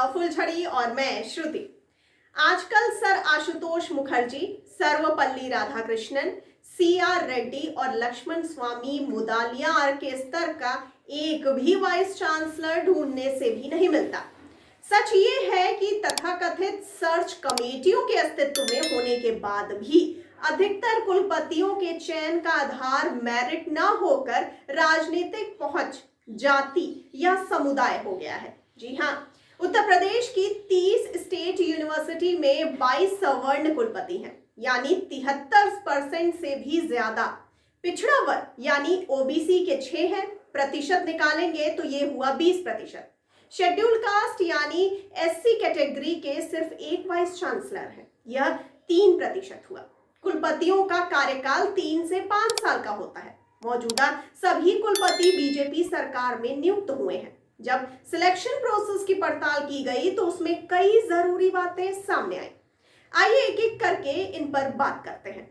फुलझड़ी और मैं श्रुति। आजकल सर आशुतोष मुखर्जी, सर्वपल्ली राधाकृष्णन, CR रेड्डी और लक्ष्मण स्वामी मुदालियार के स्तर का एक भी वाइस चांसलर ढूंढने से भी नहीं मिलता। सच ये है कि तथाकथित सर्च कमेटियों के अस्तित्व में होने के बाद भी अधिकतर कुलपतियों के चयन का आधार मेरिट न होकर राजनीतिक पहुंच, जाति या समुदाय हो गया है। जी हाँ, उत्तर प्रदेश की 30 स्टेट यूनिवर्सिटी में 22 सवर्ण कुलपति हैं, यानी 73% से भी ज्यादा। पिछड़ा वर्ग यानी ओबीसी के 6 हैं, प्रतिशत निकालेंगे तो ये हुआ 20%। शेड्यूल कास्ट यानी SC कैटेगरी के सिर्फ एक वाइस चांसलर है, यह 3% हुआ। कुलपतियों का कार्यकाल 3 से 5 साल का होता है। मौजूदा सभी कुलपति बीजेपी सरकार में नियुक्त हुए हैं। जब सिलेक्शन प्रोसेस की पड़ताल की गई तो उसमें कई जरूरी बातें सामने आई। आइए एक एक करके इन पर बात करते हैं।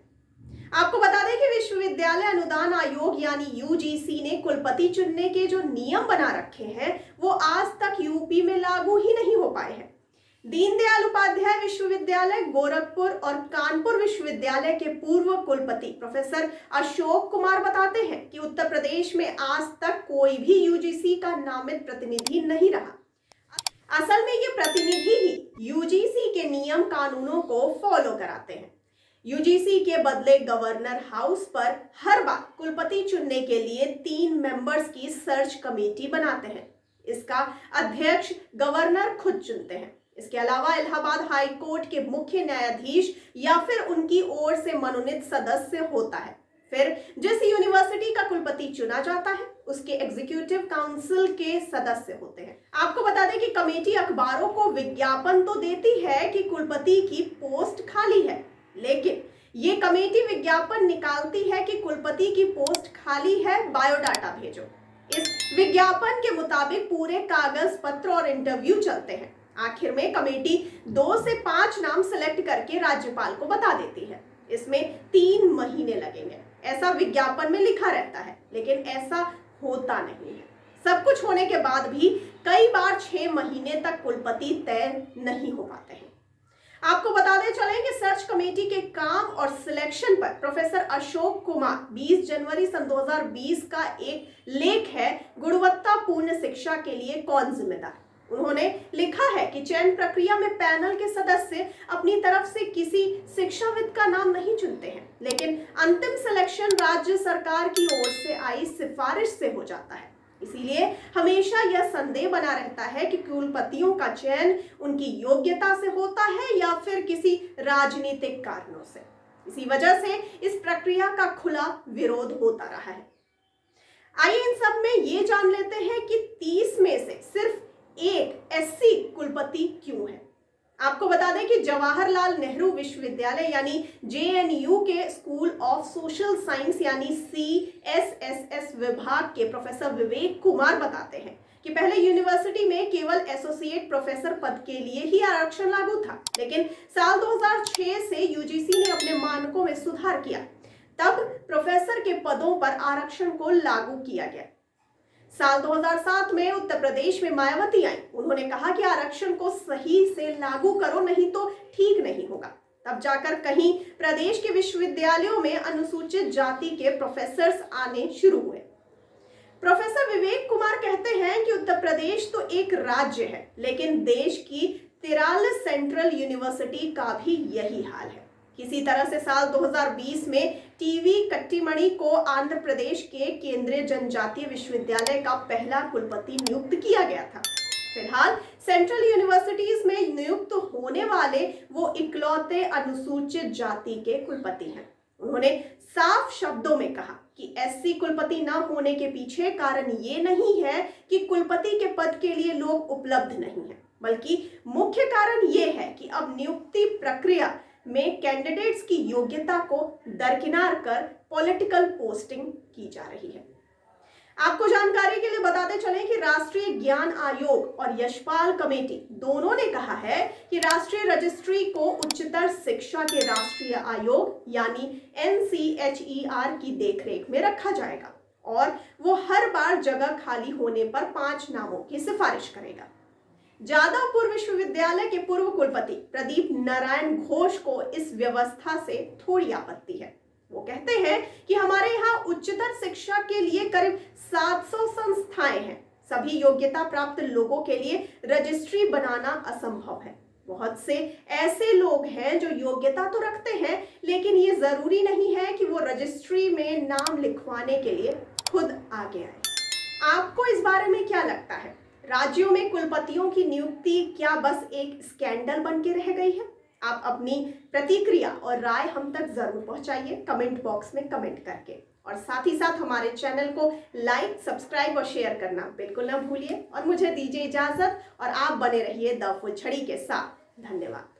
आपको बता दें कि विश्वविद्यालय अनुदान आयोग यानी UGC ने कुलपति चुनने के जो नियम बना रखे हैं वो आज तक यूपी में लागू ही नहीं हो पाए हैं। दीनदयाल उपाध्याय विश्वविद्यालय गोरखपुर और कानपुर विश्वविद्यालय के पूर्व कुलपति प्रोफेसर अशोक कुमार बताते हैं कि उत्तर प्रदेश में आज तक कोई भी UGC का नामित प्रतिनिधि नहीं रहा। असल में ये प्रतिनिधि ही UGC के नियम कानूनों को फॉलो कराते हैं। UGC के बदले गवर्नर हाउस पर हर बार कुलपति चुनने के लिए 3 मेंबर्स की सर्च कमेटी बनाते हैं। इसका अध्यक्ष गवर्नर खुद चुनते हैं। इसके अलावा इलाहाबाद हाई कोर्ट के मुख्य न्यायाधीश या फिर उनकी ओर से मनोनीत सदस्य होता है। फिर जिस यूनिवर्सिटी का कुलपति चुना जाता है उसके एग्जीक्यूटिव काउंसिल के सदस्य होते हैं। आपको बता दें कि कमेटी अखबारों को विज्ञापन तो देती है कि कुलपति की पोस्ट खाली है, लेकिन ये कमेटी विज्ञापन निकालती है कि कुलपति की पोस्ट खाली है, बायोडाटा भेजो। इस विज्ञापन के मुताबिक पूरे कागज पत्र और इंटरव्यू चलते हैं। आखिर में कमेटी 2 से 5 नाम सिलेक्ट करके राज्यपाल को बता देती है। इसमें 3 महीने लगेंगे, ऐसा विज्ञापन में लिखा रहता है, लेकिन ऐसा होता नहीं है। सब कुछ होने के बाद भी कई बार 6 महीने तक कुलपति तय नहीं हो पाते हैं। आपको बताते चलें कि सर्च कमेटी के काम और सिलेक्शन पर प्रोफेसर अशोक कुमार 20 जनवरी सन 2020 का एक लेख है, गुणवत्तापूर्ण शिक्षा के लिए कौन जिम्मेदार। उन्होंने लिखा है कि चयन प्रक्रिया में पैनल के सदस्य अपनी तरफ से किसी शिक्षाविद का नाम नहीं चुनते हैं, लेकिन अंतिम सिलेक्शन राज्य सरकार की ओर से आई सिफारिश से हो जाता है। इसीलिए हमेशा यह संदेह बना रहता है कि कुलपतियों का चयन उनकी योग्यता से होता है या फिर किसी राजनीतिक कारणों से। इसी वजह से इस प्रक्रिया का खुला विरोध होता रहा है। आइए इन सब में ये जान लेते हैं कि 30 में से सिर्फ एक SC कुलपति क्यों है। आपको बता दें कि जवाहरलाल नेहरू विश्वविद्यालय यानी JNU के स्कूल ऑफ सोशल साइंस यानी CSSS विभाग के प्रोफेसर विवेक कुमार बताते हैं कि पहले यूनिवर्सिटी में केवल एसोसिएट प्रोफेसर पद के लिए ही आरक्षण लागू था, लेकिन साल 2006 से UGC ने अपने मानकों में सुधार किया। तब प्रोफेसर के पदों पर आरक्षण को लागू किया गया। साल 2007 में उत्तर प्रदेश में मायावती आई। उन्होंने कहा कि आरक्षण को सही से लागू करो, नहीं तो ठीक नहीं होगा। तब जाकर कहीं प्रदेश के विश्वविद्यालयों में अनुसूचित जाति के प्रोफेसर्स आने शुरू हुए। प्रोफेसर विवेक कुमार कहते हैं कि उत्तर प्रदेश तो एक राज्य है, लेकिन देश की 43 सेंट्रल यूनिवर्सिटी का भी यही हाल है। किसी तरह से साल 2020 में TV कट्टीमणि को आंध्र प्रदेश के केंद्रीय जनजातीय विश्वविद्यालय का पहला कुलपति नियुक्त किया गया था। फिलहाल सेंट्रल यूनिवर्सिटीज में नियुक्त होने वाले वो इकलौते अनुसूचित जाति के कुलपति हैं। उन्होंने साफ शब्दों में कहा कि SC कुलपति न होने के पीछे कारण ये नहीं है कि कुलपति के पद के लिए लोग उपलब्ध नहीं है, बल्कि मुख्य कारण ये है कि अब नियुक्ति प्रक्रिया में कैंडिडेट्स की योग्यता को दरकिनार कर पॉलिटिकल पोस्टिंग की जा रही है। आपको जानकारी के लिए बताते चलें कि राष्ट्रीय ज्ञान आयोग और यशपाल कमेटी दोनों ने कहा है कि राष्ट्रीय रजिस्ट्री को उच्चतर शिक्षा के राष्ट्रीय आयोग यानी NCHER की देखरेख में रखा जाएगा और वो हर बार जगह खाली होने पर 5 नामों की सिफारिश करेगा। जादवपुर विश्वविद्यालय के पूर्व कुलपति प्रदीप नारायण घोष को इस व्यवस्था से थोड़ी आपत्ति है। वो कहते हैं कि हमारे यहाँ उच्चतर शिक्षा के लिए करीब 700 संस्थाएं हैं। सभी योग्यता प्राप्त लोगों के लिए रजिस्ट्री बनाना असंभव है। बहुत से ऐसे लोग हैं जो योग्यता तो रखते हैं, लेकिन ये जरूरी नहीं है कि वो रजिस्ट्री में नाम लिखवाने के लिए खुद आगे आए। आपको इस बारे में क्या लगता है? राज्यों में कुलपतियों की नियुक्ति क्या बस एक स्कैंडल बन के रह गई है? आप अपनी प्रतिक्रिया और राय हम तक जरूर पहुंचाइए कमेंट बॉक्स में कमेंट करके, और साथ ही साथ हमारे चैनल को लाइक, सब्सक्राइब और शेयर करना बिल्कुल ना भूलिए। और मुझे दीजिए इजाजत और आप बने रहिए द फुलझड़ी के साथ। धन्यवाद।